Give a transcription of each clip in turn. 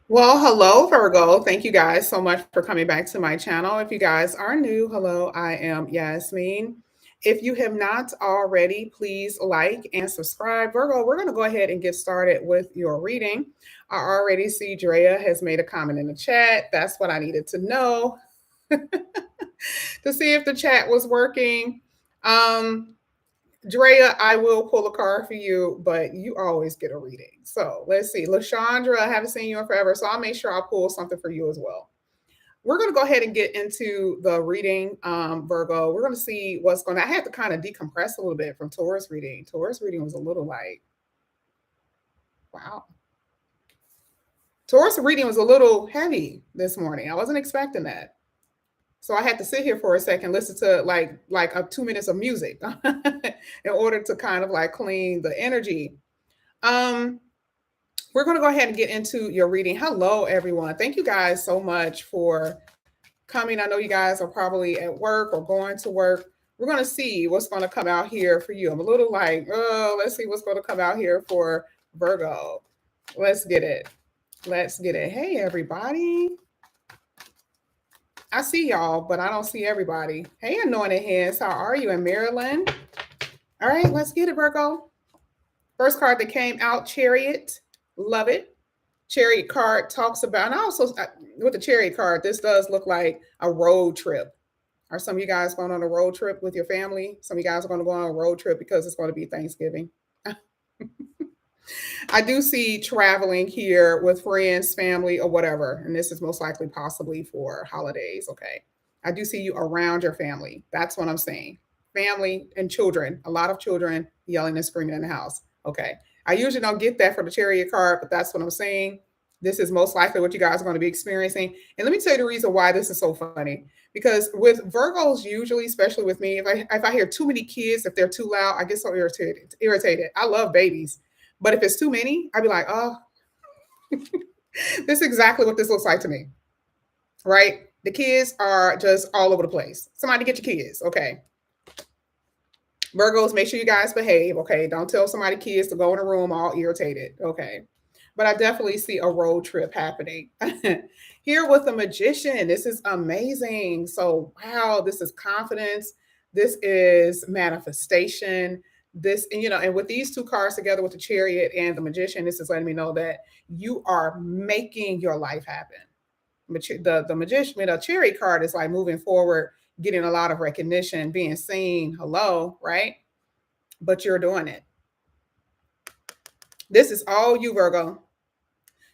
Well, hello, Virgo. Thank you guys so much for coming back to my channel. If you guys are new, hello, I am Yasmin. If you have not already, please like and subscribe. Virgo, we're going to go ahead and get started with your reading. I already see Drea has made a comment in the chat. That's what I needed to know to see if the chat was working. Um, Drea, I will pull a card for you, but you always get a reading. So let's see. Lashandra, I haven't seen you in forever, so I'll make sure I'll pull something for you as well. We're going to go ahead and get into the reading, Virgo. We're going to see what's going to. I had to kind of decompress a little bit from Taurus reading. Taurus reading was a little like, wow. Taurus reading was a little heavy this morning. I wasn't expecting that. So I had to sit here for a second, listen to like a 2 minutes of music in order to kind of like clean the energy. Um, we're going to go ahead and get into your reading. Hello, everyone. Thank you guys so much for coming. I know you guys are probably at work or going to work. We're going to see what's going to come out here for you. I'm a little like, oh, let's see what's going to come out here for Virgo. Let's get it. Let's get it. Hey, everybody. I see y'all, but I don't see everybody. Hey, anointed hands. How are you in Maryland? All right, let's get it, Virgo. First card that came out, Chariot. Love it. Chariot card talks about, and also with the chariot card, this does look like a road trip. Are some of you guys going on a road trip with your family? Some of you guys are going to go on a road trip because it's going to be Thanksgiving. I do see traveling here with friends, family, or whatever. And this is most likely possibly for holidays. Okay. I do see you around your family. That's what I'm saying. Family and children, a lot of children yelling and screaming in the house. Okay. I usually don't get that for the chariot card, but that's what I'm saying. This is most likely what you guys are going to be experiencing. And let me tell you the reason why this is so funny. Because with Virgos, usually, especially with me, if I hear too many kids, if they're too loud, I get so irritated. I love babies. But if it's too many, I'd be like, oh, this is exactly what this looks like to me, right? The kids are just all over the place. Somebody get your kids, okay? Virgos, make sure you guys behave, okay? Don't tell somebody kids to go in a room all irritated, okay? But I definitely see a road trip happening. Here with the magician, this is amazing. So, wow, this is confidence. This is manifestation. This, and and with these two cards together with the chariot and the magician, this is letting me know that you are making your life happen. The magician, the chariot card is like moving forward, getting a lot of recognition, being seen, hello, right? But you're doing it. This is all you, Virgo.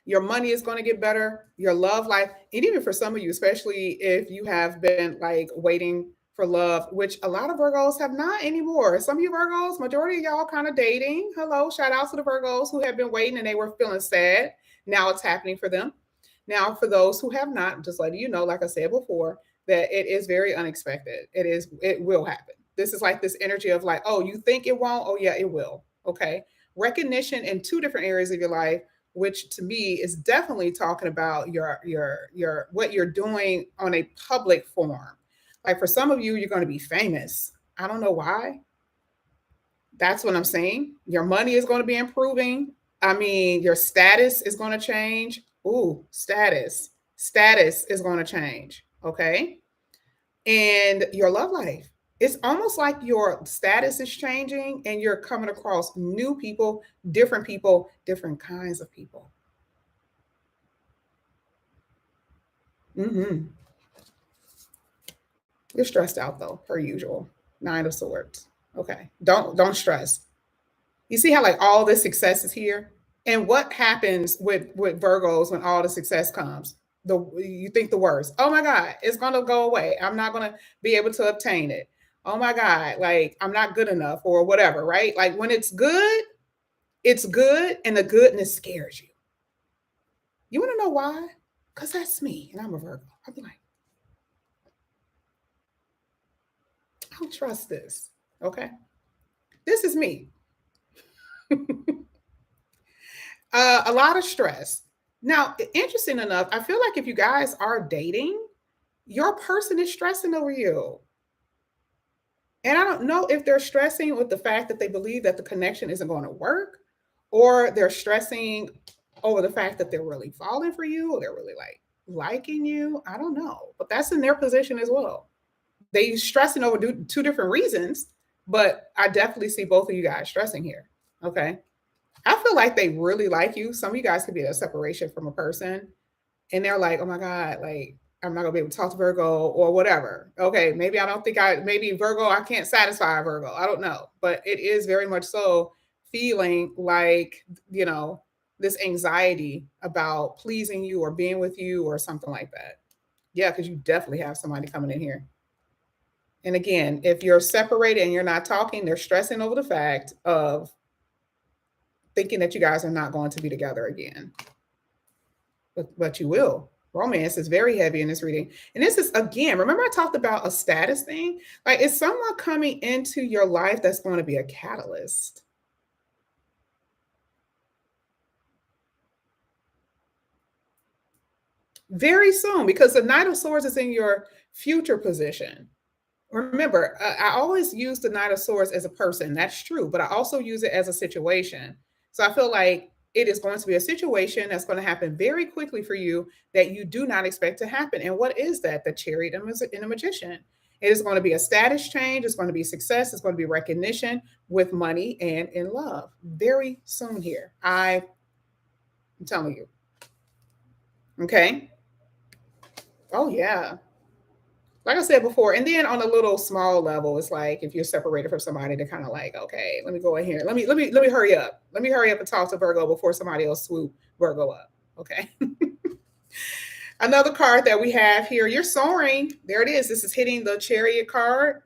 Your money is going to get better, your love life, and even for some of you, especially if you have been like waiting for love, which a lot of Virgos have not anymore. Some of you Virgos, majority of y'all kind of dating. Hello, shout out to the Virgos who have been waiting and they were feeling sad. Now it's happening for them. Now, for those who have not, just letting you know, like I said before, that it is very unexpected. It will happen. This is like this energy of like, oh, you think it won't? Oh, yeah, it will. Okay. Recognition in two different areas of your life, which to me is definitely talking about your what you're doing on a public form. Like for some of you, you're going to be famous. I don't know why. That's what I'm saying. Your money is going to be improving. I mean, your status is going to change. Ooh, status. Status is going to change. Okay. And your love life. It's almost like your status is changing and you're coming across new people, different kinds of people. Hmm. You're stressed out though, per usual. Nine of Swords. Okay. Don't stress. You see how like all this success is here? And what happens with Virgos when all the success comes? You think the worst. Oh my God, it's gonna go away. I'm not gonna be able to obtain it. Oh my God, like I'm not good enough or whatever, right? Like when it's good, and the goodness scares you. You want to know why? Because that's me, and I'm a Virgo. I'll be like, I don't trust this. Okay, this is me. A lot of stress. Now, interesting enough, I feel like if you guys are dating, your person is stressing over you. And I don't know if they're stressing with the fact that they believe that the connection isn't going to work, or they're stressing over the fact that they're really falling for you or they're really like liking you. I don't know, but that's in their position as well. They stressing over two different reasons, but I definitely see both of you guys stressing here. Okay. I feel like they really like you. Some of you guys could be a separation from a person and they're like, oh my God, like, I'm not gonna be able to talk to Virgo or whatever. Okay, maybe I don't think maybe Virgo, I can't satisfy Virgo. I don't know. But it is very much so feeling like, you know, this anxiety about pleasing you or being with you or something like that. Yeah, because you definitely have somebody coming in here. And again, if you're separated and you're not talking, they're stressing over the fact of thinking that you guys are not going to be together again. But you will. Romance is very heavy in this reading. And this is, again, remember I talked about a status thing? Like, it's someone coming into your life that's going to be a catalyst. Very soon, because the Knight of Swords is in your future position. Remember, I always use the Knight of Swords as a person. That's true, but I also use it as a situation. So I feel like it is going to be a situation that's going to happen very quickly for you that you do not expect to happen. And what is that? The Chariot and the Magician. It is going to be a status change. It's going to be success. It's going to be recognition with money and in love very soon here. I'm telling you. Okay. Oh, yeah. Like I said before, and then on a little small level, it's like if you're separated from somebody, they're kind of like, okay, let me go in here. Let me hurry up. Let me hurry up and talk to Virgo before somebody else swoop Virgo up. Okay. Another card that we have here, you're soaring. There it is. This is hitting the Chariot card.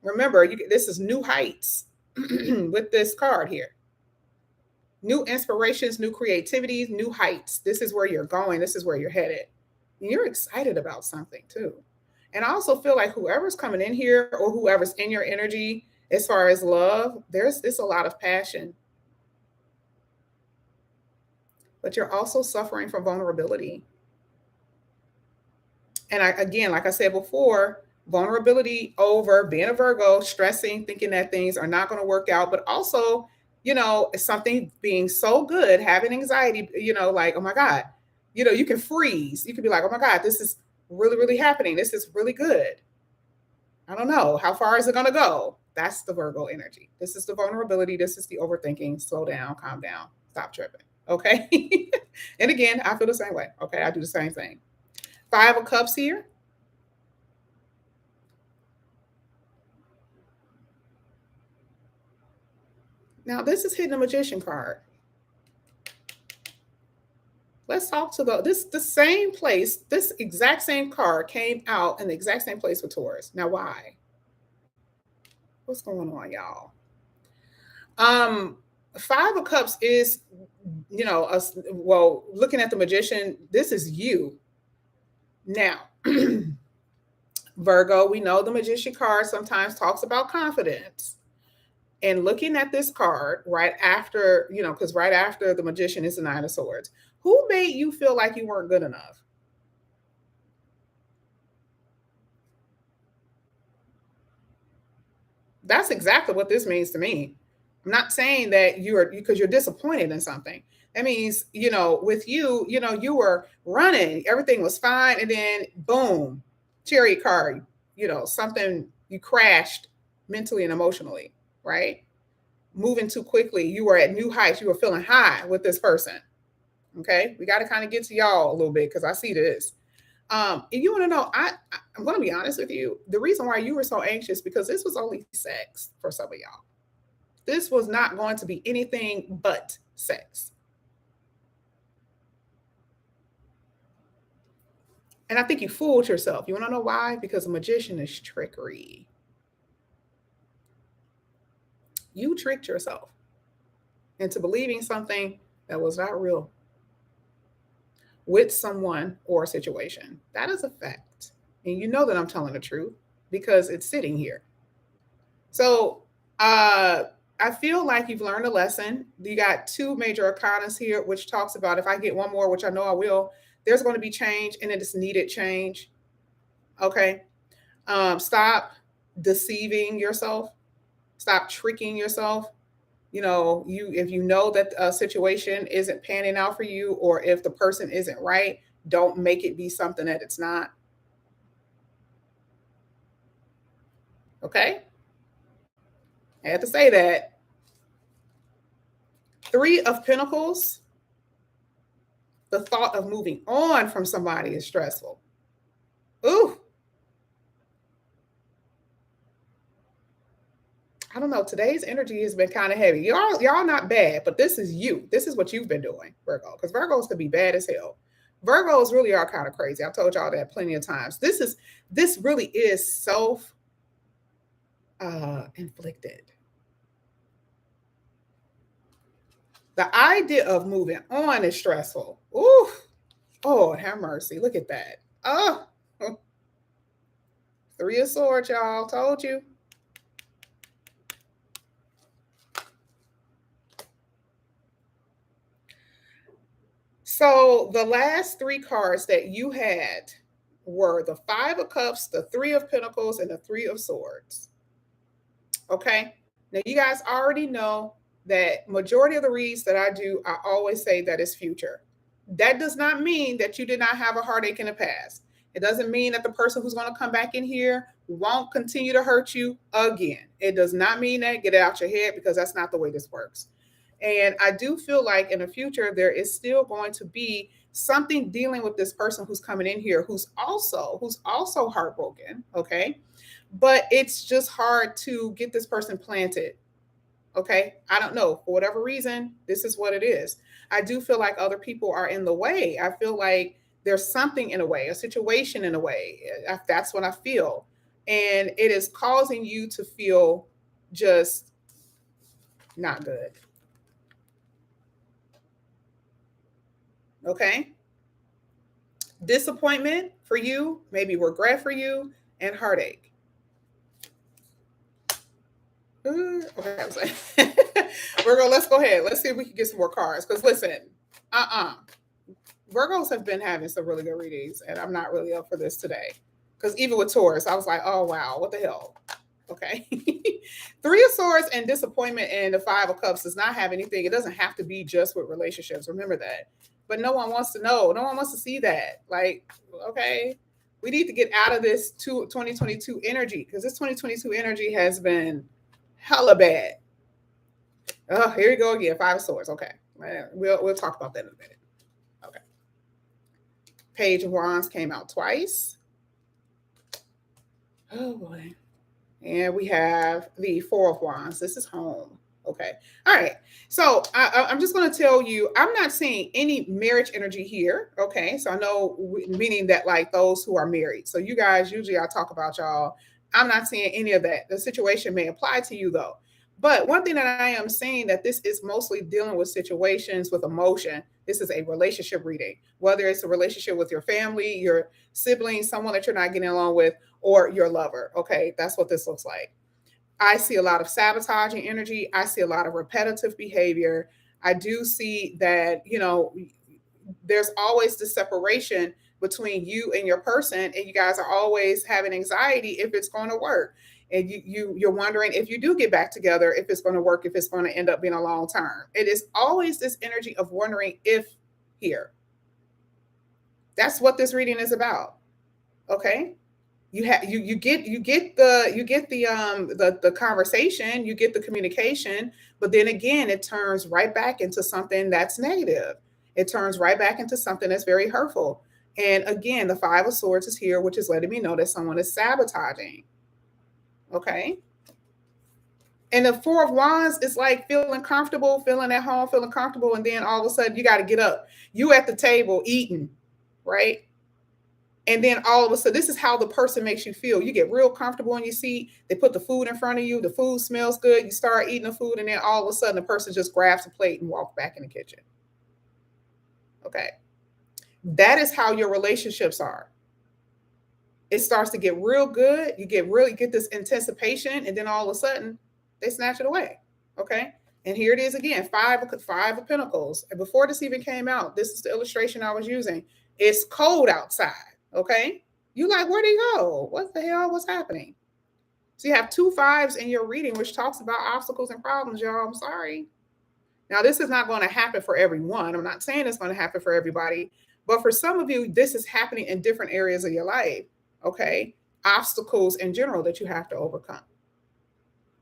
Remember, this is new heights with this card here. New inspirations, new creativity, new heights. This is where you're going. This is where you're headed. And you're excited about something too. And I also feel like whoever's coming in here or whoever's in your energy, as far as love, it's a lot of passion. But you're also suffering from vulnerability. And again, like I said before, vulnerability over being a Virgo, stressing, thinking that things are not going to work out, but also, something being so good, having anxiety, like, oh my God, you can freeze. You can be like, oh my God, this is really, really happening. This is really good. I don't know. How far is it going to go? That's the Virgo energy. This is the vulnerability. This is the overthinking. Slow down, calm down, stop tripping. Okay. And again, I feel the same way. Okay. I do the same thing. 5 of Cups here. Now, this is hitting a Magician card. Let's talk to the same place. This exact same card came out in the exact same place with Taurus. Now, why? What's going on, y'all? 5 of Cups is, looking at the Magician, this is you. Now, Virgo, we know the Magician card sometimes talks about confidence. And looking at this card right after, because right after the Magician is the 9 of Swords, who made you feel like you weren't good enough? That's exactly what this means to me. I'm not saying that because you're disappointed in something. That means, with you, you were running, everything was fine, and then boom, Chariot card, something, you crashed mentally and emotionally, right? Moving too quickly. You were at new heights. You were feeling high with this person. Okay. We got to kind of get to y'all a little bit because I see this. And you want to know, I'm going to be honest with you. The reason why you were so anxious, because this was only sex for some of y'all. This was not going to be anything but sex. And I think you fooled yourself. You want to know why? Because a magician is trickery. You tricked yourself into believing something that was not real with someone or a situation. That is a fact. And you know that I'm telling the truth because it's sitting here. So I feel like you've learned a lesson. You got 2 major arcanas here, which talks about, if I get one more, which I know I will, there's going to be change and it is needed change. Okay. Stop deceiving yourself. Stop tricking yourself. If you know that a situation isn't panning out for you, or if the person isn't right, don't make it be something that it's not. Okay, I had to say that. Three of Pentacles, the thought of moving on from somebody is stressful. Ooh, I don't know. Today's energy has been kind of heavy. Y'all not bad, but this is you. This is what you've been doing, Virgo. Because Virgos could be bad as hell. Virgos really are kind of crazy. I've told y'all that plenty of times. This really is self inflicted. The idea of moving on is stressful. Ooh, oh, have mercy. Look at that. Oh, Three of Swords, y'all. Told you. So the last three cards that you had were the Five of Cups, the Three of Pentacles, and the Three of Swords. Okay. Now you guys already know that majority of the reads that I do, I always say that it's future. That does not mean that you did not have a heartache in the past. It doesn't mean that the person who's going to come back in here won't continue to hurt you again. It does not mean that. Get it out your head, because that's not the way this works. And I do feel like in the future, there is still going to be something dealing with this person who's coming in here who's also heartbroken. Okay. But it's just hard to get this person planted. Okay. I don't know. For whatever reason, this is what it is. I do feel like other people are in the way. I feel like there's something in a way, a situation in a way. That's what I feel. And it is causing you to feel just not good. Okay. Disappointment for you, maybe regret for you, and heartache. Okay, Virgo, let's go ahead. Let's see if we can get some more cards. Because listen, uh-uh. Virgos have been having some really good readings, and I'm not really up for this today. Because even with Taurus, I was like, oh wow, what the hell? Okay. Three of Swords and disappointment and the Five of Cups does not have anything. It doesn't have to be just with relationships. Remember that. But no one wants to know. No one wants to see that. Like, okay, we need to get out of this 2022 energy, because this 2022 energy has been hella bad. Oh, here you go again. Five of Swords. Okay. We'll talk about that in a minute. Okay. Page of Wands came out twice. Oh boy. And we have the Four of Wands. This is home. Okay. All right. So I'm just going to tell you, I'm not seeing any marriage energy here. Okay. So I know, meaning that like those who are married. So you guys, usually I talk about y'all. I'm not seeing any of that. The situation may apply to you though. But one thing that I am seeing, that this is mostly dealing with situations with emotion. This is a relationship reading, whether it's a relationship with your family, your siblings, someone that you're not getting along with, or your lover. Okay. That's what this looks like. I see a lot of sabotaging energy. I see a lot of repetitive behavior. I do see that, there's always the separation between you and your person, and you guys are always having anxiety if it's going to work. And you're wondering, if you do get back together, if it's going to work, if it's going to end up being a long term. It is always this energy of wondering if here. That's what this reading is about. Okay. You get the conversation, you get the communication, but then again it turns right back into something that's negative. It turns right back into something that's very hurtful. And again, the Five of Swords is here, which is letting me know that someone is sabotaging. Okay. And the Four of Wands is like feeling comfortable, feeling at home, feeling comfortable, and then all of a sudden you got to get up. You at the table eating, right? And then all of a sudden, this is how the person makes you feel. You get real comfortable in your seat. They put the food in front of you. The food smells good. You start eating the food, and then all of a sudden, the person just grabs a plate and walks back in the kitchen. Okay. That is how your relationships are. It starts to get real good. You get this anticipation, and then all of a sudden, they snatch it away. Okay. And here it is again, five of Pentacles. And before this even came out, this is the illustration I was using. It's cold outside. Okay. You like, where'd he go? What the hell? What's happening? So you have 2 5s in your reading, which talks about obstacles and problems, y'all. I'm sorry. Now, this is not going to happen for everyone. I'm not saying it's going to happen for everybody, but for some of you, this is happening in different areas of your life. Okay. Obstacles in general that you have to overcome.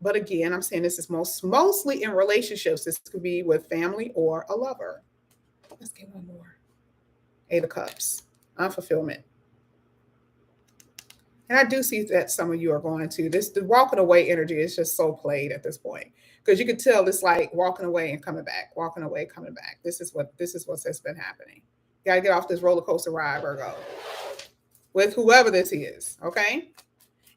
But again, I'm saying this is mostly in relationships. This could be with family or a lover. Let's get one more. 8 of Cups, unfulfillment. And I do see that some of you are going to this. The walking away energy is just so played at this point because you can tell it's like walking away and coming back, walking away, coming back. This is what's been happening. You gotta get off this roller coaster ride, Virgo, with whoever this is. Okay.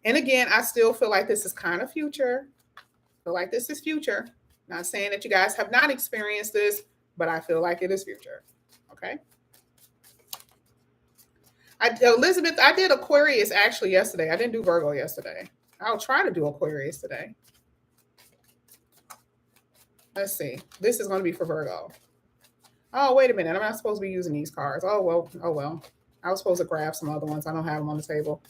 And again, I still feel like this is kind of future. I feel like this is future. Not saying that you guys have not experienced this, but I feel like it is future. Okay. Elizabeth, I did Aquarius actually yesterday. I didn't do Virgo yesterday. I'll try to do Aquarius today. Let's see. This is going to be for Virgo. Oh, wait a minute. I'm not supposed to be using these cards. Oh, well. Oh, well. I was supposed to grab some other ones. I don't have them on the table.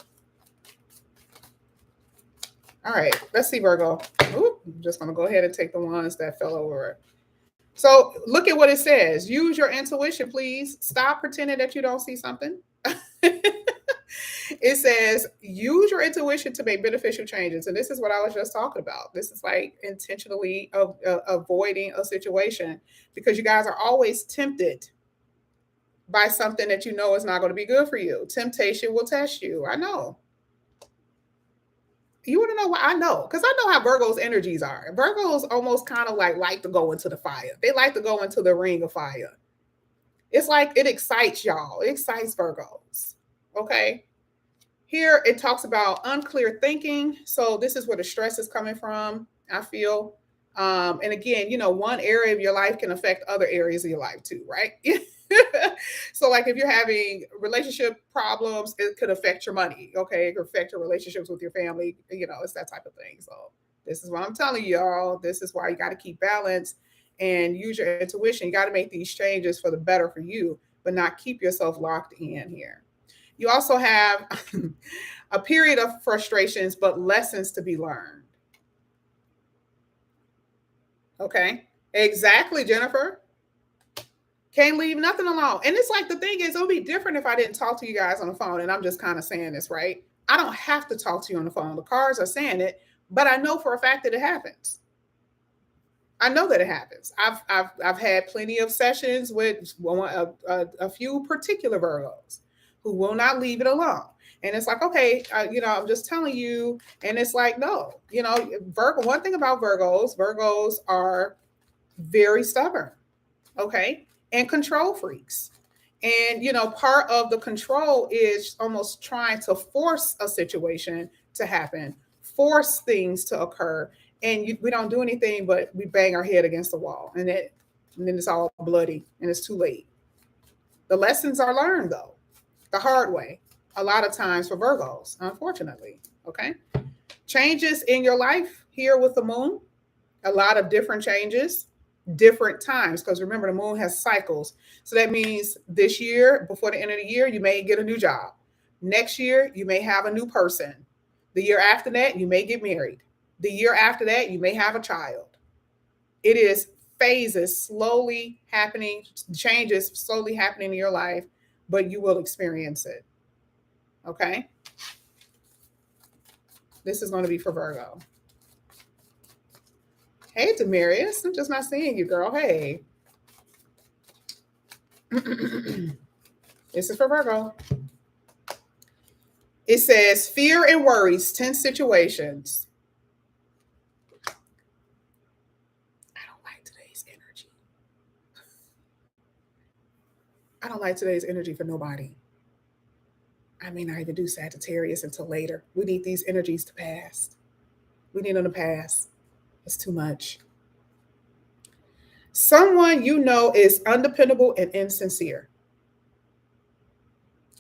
All right. Let's see, Virgo. Ooh, I'm just going to go ahead and take the ones that fell over. So look at what it says. Use your intuition, please. Stop pretending that you don't see something. It says, use your intuition to make beneficial changes. And this is what I was just talking about. This is like intentionally avoiding a situation because you guys are always tempted by something that you know is not going to be good for you. Temptation will test you. I know. You want to know why? I know. Because I know how Virgo's energies are. Virgos almost kind of like to go into the fire. They like to go into the ring of fire. It's like it excites y'all. It excites Virgos. Okay. Here it talks about unclear thinking. So this is where the stress is coming from, I feel. And again, one area of your life can affect other areas of your life too, right? So like if you're having relationship problems, it could affect your money. Okay. It could affect your relationships with your family. It's that type of thing. So this is what I'm telling y'all. This is why you got to keep balance and use your intuition. You got to make these changes for the better for you, but not keep yourself locked in here. You also have a period of frustrations, but lessons to be learned. Okay. Exactly, Jennifer. Can't leave nothing alone. And it's like the thing is, it would be different if I didn't talk to you guys on the phone. And I'm just kind of saying this, right? I don't have to talk to you on the phone. The cards are saying it, but I know for a fact that it happens. I know that it happens. I've had plenty of sessions with a few particular Virgos who will not leave it alone. And it's like, okay, I'm just telling you. And it's like, no, Virgo. One thing about Virgos are very stubborn, okay, and control freaks. And part of the control is almost trying to force a situation to happen, force things to occur, and we don't do anything but we bang our head against the wall, and then it's all bloody, and it's too late. The lessons are learned though, the hard way, a lot of times for Virgos, unfortunately. Okay, changes in your life here with the moon, a lot of different changes, different times, because remember the moon has cycles. So that means this year, before the end of the year, you may get a new job. Next year, you may have a new person. The year after that, you may get married. The year after that, you may have a child. It is phases slowly happening, changes slowly happening in your life, but you will experience it. Okay? This is going to be for Virgo. Hey, Demarius. I'm just not seeing you, girl. Hey. This is for Virgo. It says, fear and worries, tense situations. I don't like today's energy. I don't like today's energy for nobody. I may not even do Sagittarius until later. We need these energies to pass. We need them to pass. It's too much. Someone you know is undependable and insincere.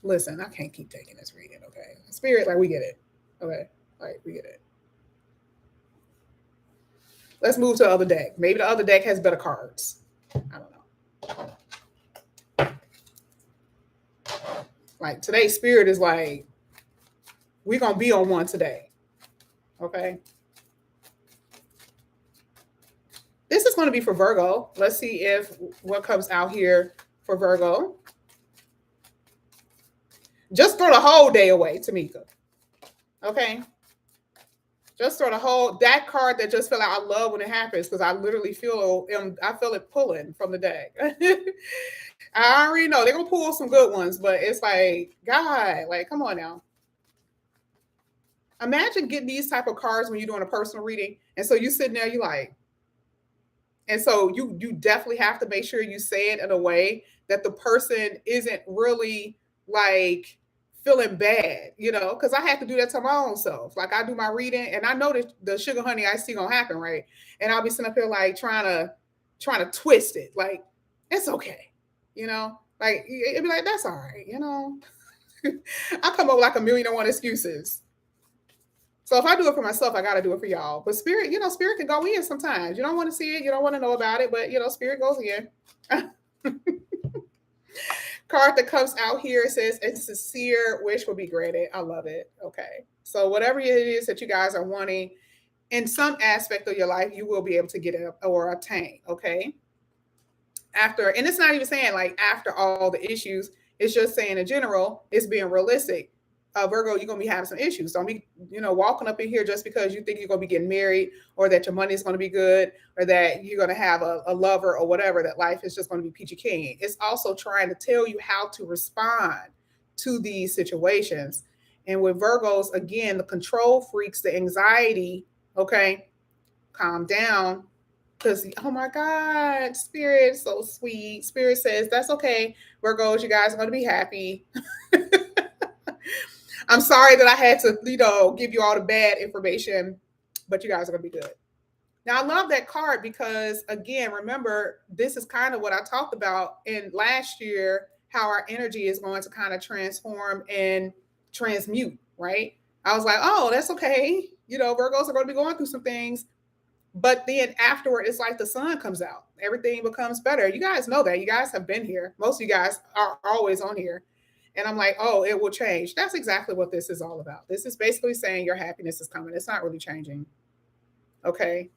Listen, I can't keep taking this reading, okay? Spirit, like, we get it. Okay? Like, we get it. Let's move to the other deck. Maybe the other deck has better cards. I don't know. Like, today's spirit is like, we're going to be on one today. Okay. This is going to be for Virgo. Let's see if what comes out here for Virgo. Just throw the whole day away, Tamika. Okay. Just throw the whole that card that just fell out. I love when it happens because I literally I feel it pulling from the deck. I already know they're gonna pull some good ones, but it's like, God, like, come on now. Imagine getting these type of cards when you're doing a personal reading, and so you sitting there, you like, and so you definitely have to make sure you say it in a way that the person isn't really like feeling bad, because I have to do that to my own self. Like I do my reading and I know that the sugar honey I see gonna happen, right? And I'll be sitting up here like trying to twist it. Like, it's okay, Like it'd be like, that's all right. I come up with like a million and one excuses. So if I do it for myself, I got to do it for y'all. But spirit, spirit can go in sometimes. You don't want to see it, you don't want to know about it, but spirit goes in. Card that comes out here says a sincere wish will be granted. I love it. Okay. So whatever it is that you guys are wanting in some aspect of your life, you will be able to get it or obtain. Okay. After, and it's not even saying like after all the issues, it's just saying in general, it's being realistic. Virgo, you're gonna be having some issues. Don't be, walking up in here just because you think you're gonna be getting married or that your money is gonna be good or that you're gonna have a lover or whatever, that life is just gonna be peachy keen. It's also trying to tell you how to respond to these situations. And with Virgos, again, the control freaks, the anxiety, okay, calm down. Because, oh my God, Spirit, so sweet. Spirit says, that's okay, Virgos, you guys are going to be happy. I'm sorry that I had to, give you all the bad information, but you guys are going to be good. Now, I love that card because, again, remember, this is kind of what I talked about in last year, how our energy is going to kind of transform and transmute, right? I was like, oh, that's okay. Virgos are going to be going through some things. But then afterward, it's like the sun comes out. Everything becomes better. You guys know that. You guys have been here. Most of you guys are always on here. And I'm like, oh, it will change. That's exactly what this is all about. This is basically saying your happiness is coming. It's not really changing. Okay.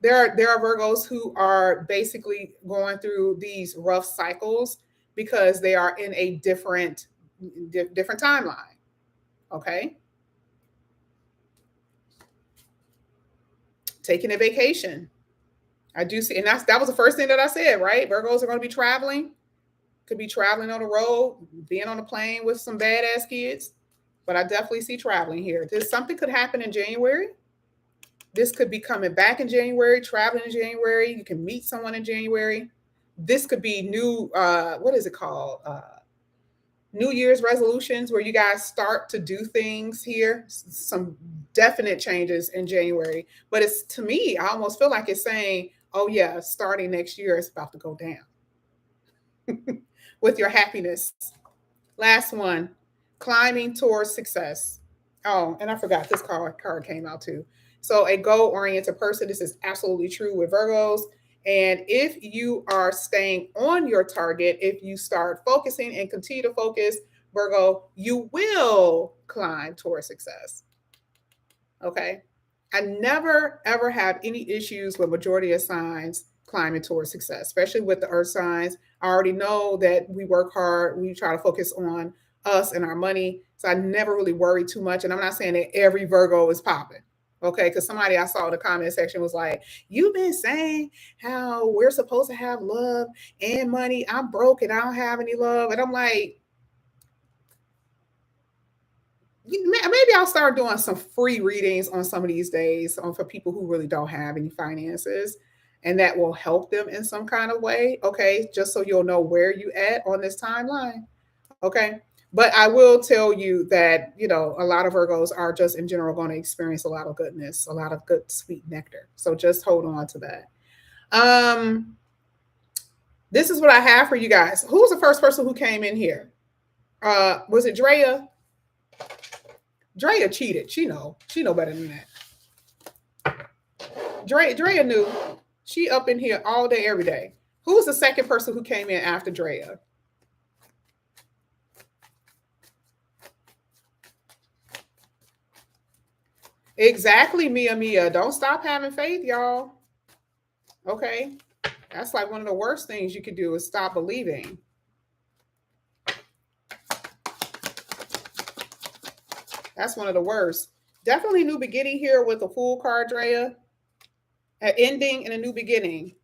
There are Virgos who are basically going through these rough cycles because they are in a different timeline. Okay. Taking a vacation. I do see, and that was the first thing that I said, right? Virgos are going to be traveling. Could be traveling on the road, being on a plane with some badass kids. But I definitely see traveling here. Something could happen in January. This could be coming back in January, traveling in January. You can meet someone in January. This could be new, what is it called? New Year's resolutions where you guys start to do things here. Some definite changes in January. But it's, to me, I almost feel like it's saying, oh yeah, starting next year, it's about to go down with your happiness. Last one, climbing towards success. Oh, and I forgot this card came out too. So a goal-oriented person, this is absolutely true with Virgos. And if you are staying on your target, if you start focusing and continue to focus, Virgo, you will climb towards success. Okay. I never, ever have any issues with majority of signs climbing towards success, especially with the earth signs. I already know that we work hard. We try to focus on us and our money. So I never really worry too much. And I'm not saying that every Virgo is popping. Okay, because somebody I saw in the comment section was like, you've been saying how we're supposed to have love and money. I'm broke and I don't have any love. And I'm like, maybe I'll start doing some free readings on some of these days for people who really don't have any finances. And that will help them in some kind of way. Okay, just so you'll know where you at on this timeline. Okay. But I will tell you that, a lot of Virgos are just in general going to experience a lot of goodness, a lot of good, sweet nectar. So just hold on to that. This is what I have for you guys. Who was the first person who came in here? Was it Drea? Drea cheated. She know better than that. Drea knew. She up in here all day, every day. Who was the second person who came in after Drea? Exactly, Mia Mia. Don't stop having faith, y'all. Okay. That's like one of the worst things you could do is stop believing. That's one of the worst. Definitely new beginning here with a full card, Drea. An ending and a new beginning.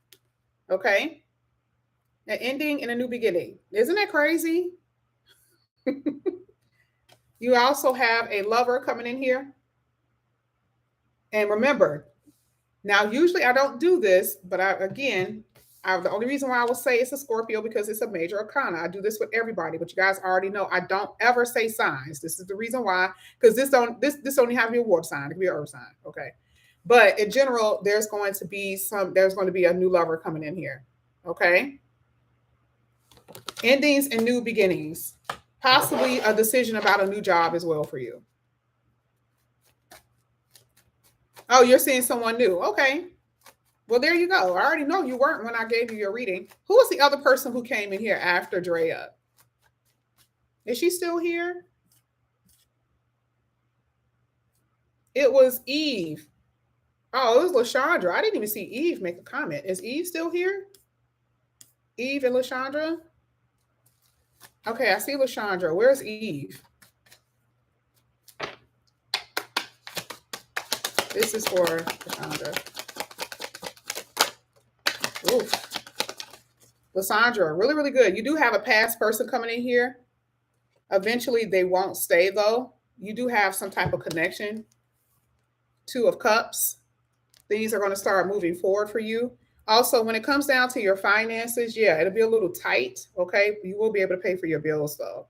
Okay. An ending and a new beginning. Isn't that crazy? You also have a lover coming in here. And remember, now usually I don't do this, but the only reason why I will say it's a Scorpio because it's a major arcana. I do this with everybody, but you guys already know I don't ever say signs. This is the reason why, because this only have to be a water sign, it can be an earth sign. Okay. But in general, there's going to be a new lover coming in here. Okay. Endings and new beginnings. Possibly a decision about a new job as well for you. Oh, you're seeing someone new. Okay. Well, there you go. I already know you weren't when I gave you your reading. Who was the other person who came in here after Drea? Is she still here? It was Eve. Oh, it was LaShondra. I didn't even see Eve make a comment. Is Eve still here? Eve and LaShondra? Okay, I see LaShondra. Where's Eve? This is for LaShondra. Oof. LaShondra, really, really good. You do have a past person coming in here. Eventually, they won't stay, though. You do have some type of connection. Two of Cups. Things are going to start moving forward for you. Also, when it comes down to your finances, yeah, it'll be a little tight. Okay. You will be able to pay for your bills, though.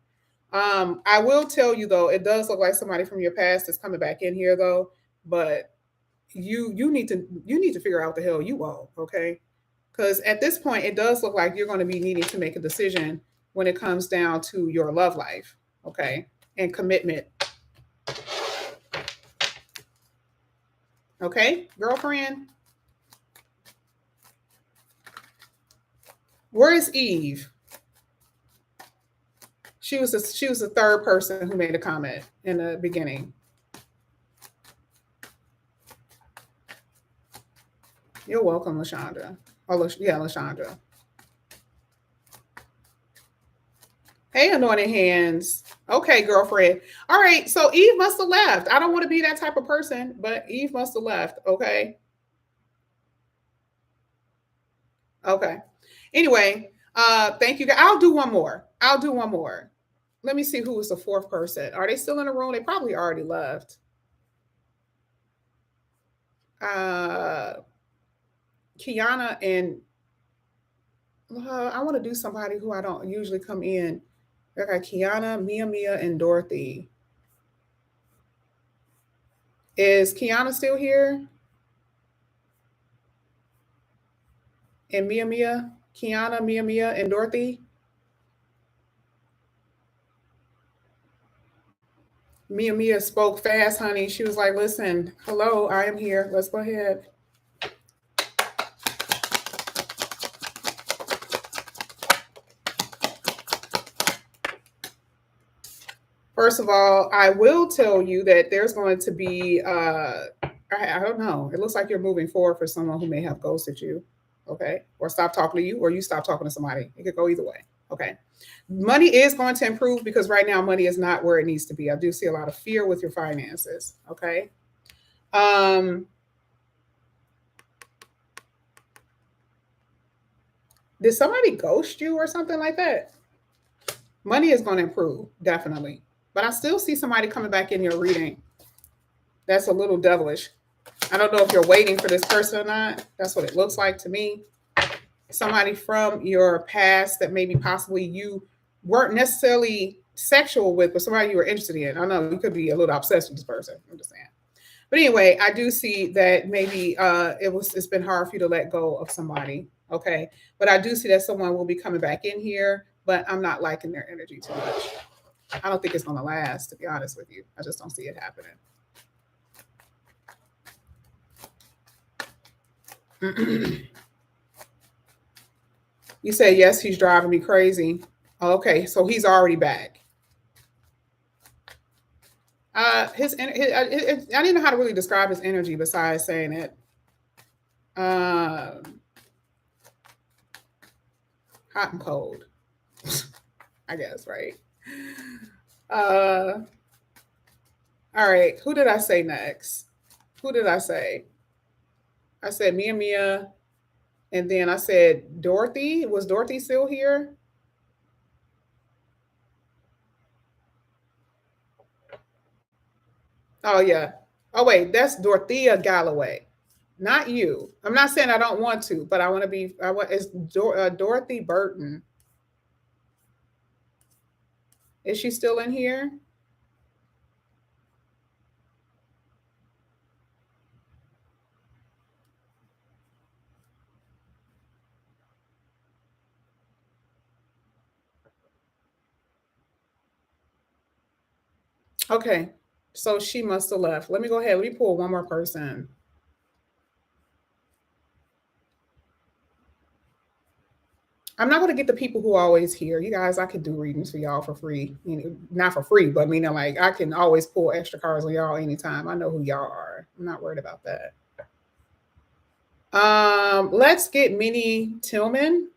I will tell you, though, it does look like somebody from your past is coming back in here, though. But you need to figure out what the hell you want, okay? Because at this point, it does look like you're going to be needing to make a decision when it comes down to your love life, okay, and commitment. Okay, girlfriend. Where is Eve? She was the third person who made a comment in the beginning. You're welcome, LaShondra. Oh, yeah, LaShondra. Hey, anointed hands. Okay, girlfriend. All right, so Eve must have left. I don't want to be that type of person, but Eve must have left. Okay. Okay. Anyway, thank you. I'll do one more. Let me see who was the fourth person. Are they still in the room? They probably already left. Kiana and I want to do somebody who I don't usually come in. I got Kiana, Mia, and Dorothy. Is Kiana still here? And Mia, Kiana, Mia, and Dorothy? Mia spoke fast, honey. She was like, listen, hello, I am here. Let's go ahead. First of all, I will tell you that there's going to be, I don't know. It looks like you're moving forward for someone who may have ghosted you. Okay. Or stop talking to you, or you stop talking to somebody. It could go either way. Okay. Money is going to improve because right now money is not where it needs to be. I do see a lot of fear with your finances. Okay. Did somebody ghost you or something like that? Money is going to improve, definitely. But I still see somebody coming back in your reading. That's a little devilish. I don't know if you're waiting for this person or not. That's what it looks like to me. Somebody from your past that maybe possibly you weren't necessarily sexual with, but somebody you were interested in. I know you could be a little obsessed with this person. I'm just saying. But anyway, I do see that maybe it's been hard for you to let go of somebody. Okay. But I do see that someone will be coming back in here, but I'm not liking their energy too much. I don't think it's going to last, to be honest with you. I just don't see it happening. You say, yes, he's driving me crazy. Okay, so he's already back. I didn't know how to really describe his energy besides saying it. Hot and cold, I guess, right? Uh, all right. Who did I say next? Who did I say? I said Mia Mia, and then I said Dorothy. Was Dorothy still here? Oh yeah. Oh wait, that's Dorothea Galloway, not you. I'm not saying I don't want to, but I want to be. I want. It's Dorothy Burton. Is she still in here? Okay. So she must have left. Let me go ahead. Let me pull one more person. I'm not going to get the people who are always here. You guys, I could do readings for y'all for free. You know, not for free, but meaning like I can always pull extra cards on y'all anytime. I know who y'all are. I'm not worried about that. Let's get Minnie Tillman.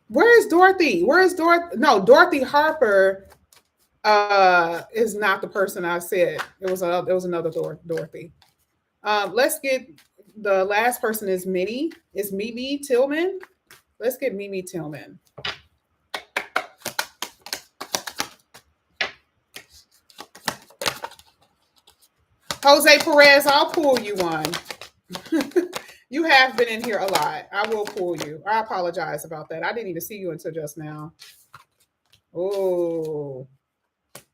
Where is Dorothy? Where is Dorothy? No, Dorothy Harper is not the person I said. It was another Dorothy. Let's get the last person is Minnie. Is Mimi Tillman? Let's get Mimi Tillman. Jose Perez, I'll pull you one. You have been in here a lot. I will pull you. I apologize about that. I didn't even see you until just now. Oh,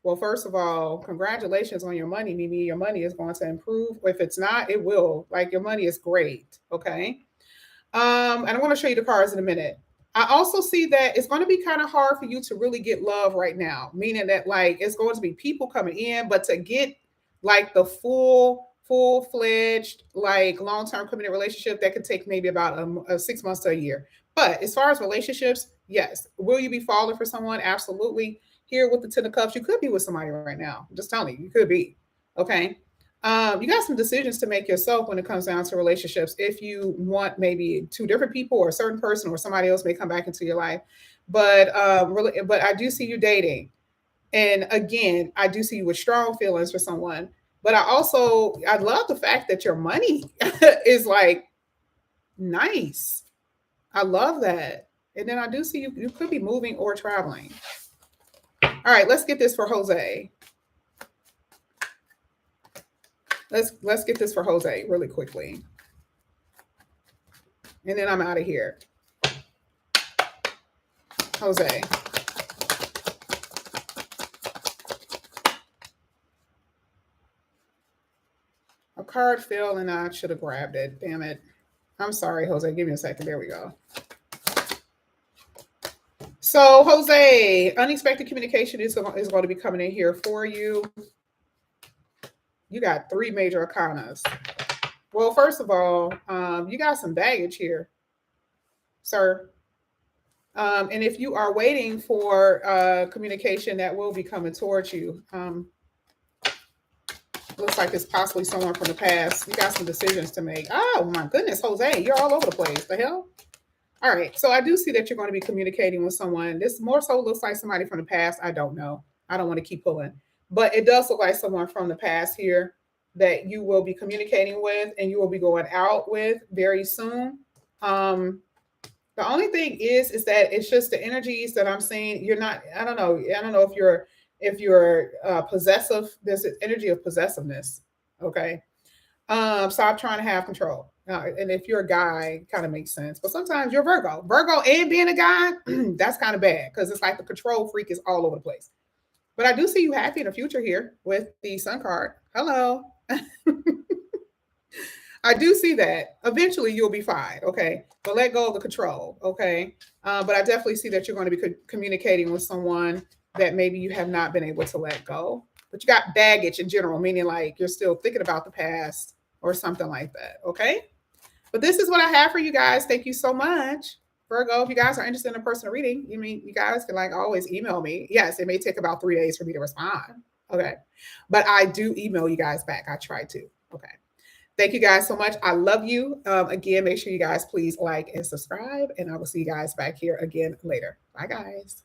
well, first of all, congratulations on your money, Mimi. Your money is going to improve. If it's not, it will. Like your money is great. Okay. And I'm going to show you the cards in a minute. I also see that it's going to be kind of hard for you to really get love right now, meaning that like it's going to be people coming in, but to get like the full fledged like long term committed relationship, that could take maybe about 6 months to a year. But as far as relationships, yes. Will you be falling for someone? Absolutely. Here with the Ten of Cups, you could be with somebody right now. I'm just telling you, you could be. Okay. You got some decisions to make yourself when it comes down to relationships. If you want maybe two different people or a certain person or somebody else may come back into your life, but I do see you dating, and again, I do see you with strong feelings for someone. But I love the fact that your money is like nice. I love that. And then I do see you could be moving or traveling. All right, let's get this for Jose. Let's get this for Jose really quickly. And then I'm out of here. Jose. A card fell and I should have grabbed it. Damn it. I'm sorry, Jose. Give me a second. There we go. So, Jose, unexpected communication is going to be coming in here for you. You got three major arcanas. Well, first of all, you got some baggage here, sir. And if you are waiting for communication that will be coming towards you, looks like it's possibly someone from the past. You got some decisions to make. Oh my goodness, Jose, you're all over the place. The hell? All right. So I do see that you're going to be communicating with someone. This more so looks like somebody from the past. I don't know. I don't want to keep pulling, but it does look like someone from the past here that you will be communicating with and you will be going out with very soon. The only thing is that it's just the energies that I'm seeing. You're not. I don't know. I don't know if you're possessive. There's an energy of possessiveness. Okay. Stop trying to have control. And if you're a guy, it kind of makes sense. But sometimes you're Virgo. Virgo and being a guy, that's kind of bad because it's like the control freak is all over the place. But I do see you happy in the future here with the Sun card. Hello. I do see that. Eventually you'll be fine. Okay. But let go of the control. Okay. But I definitely see that you're going to be communicating with someone that maybe you have not been able to let go. But you got baggage in general, meaning like you're still thinking about the past or something like that. Okay. But this is what I have for you guys. Thank you so much. Virgo, if you guys are interested in a personal reading, you mean you guys can like always email me. Yes, it may take about 3 days for me to respond. Okay. But I do email you guys back. I try to. Okay. Thank you guys so much. I love you. Again, make sure you guys please like and subscribe. And I will see you guys back here again later. Bye, guys.